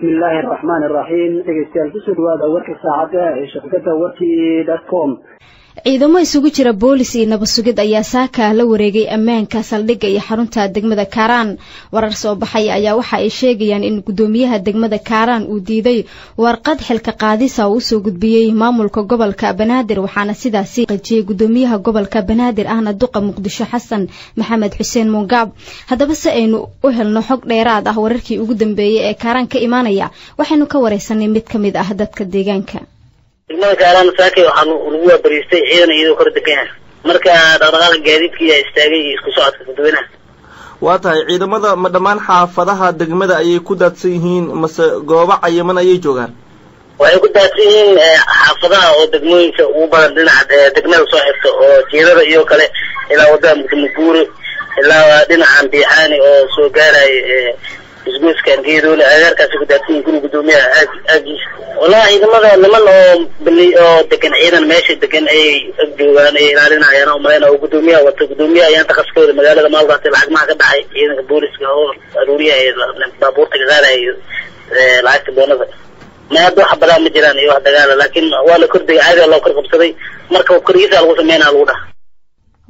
بسم الله الرحمن الرحيم دغيستيال kusoo dhawaada warka saacada ee shabakada warkii.com ciidamo isugu jira boolis iyo nabad sugid ayaa saaka la wareegay ammaanka saldhigga iyo xarunta degmada Karaan warar soo baxay ayaa waxa ay sheegayaan in gudoomiyaha degmada Karaan uu diiday warqad xilka qaadisa uu soo gudbiyay maamulka gobolka Banaadir waxaana sidaas qeexiyay gudoomiyaha gobolka Banaadir ahna duqa Muqdisho Xasan Maxamed Xuseen Mungab hadaba si aynu u helno xog dheeraad ah wararkii ugu dambeeyay ee Karaan ka imaanaya waxaynu ka wareysanay mid kamid ah dadka deegaanka degmada Karaan saakay waxaan ugu waabariistay ciidan iyadoo kor degan marka dhaqdhaqaaqa gaadiidkii ay istaagay isku socodka dadweynaha waa tahay ciidamada ma dhamaan xaafadaha degmada ayay ku daadsan yihiin mase goobo cayiman ayay joogaan waxay ku daadsan yihiin xaafadaha oo degmooyinka ugu badan dhinaca degmada soo xigta oo jeedada iyo kale ilaa wadada Muqdisho ilaa dhinaca Biixaani oo soo gaaray isgoyskan geedoole adeerkaasi ku daadsan guriga gudoomiyaha aagiis wallahi ciidamada niman oo degan ciidan meesha degan ay joogaan ay ilaalinayaan oo marayna oo gudoomiyaha wata gudoomiyaha ayaan taqaskooda magaalada Maaldaas lacagmaha ka dhacay ciidanka booliska oo aruuriya ay baabuurta gaaray lacagta boonada ma hadda xabada ma jiraan iyo wax dagaal laakiin waa la kordhigay caadi loo kor qabsaday marka koriisa lagu sameeyay lagu dhax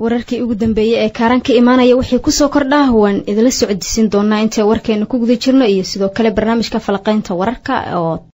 wararkii ugu dambeeyay ee Karaan ka imaanaya wixii ku soo kordhaahwan idila socodsiin doonaa inta warkeena ku guda jirno iyo sidoo kale barnaamijka falaqaynta wararka oo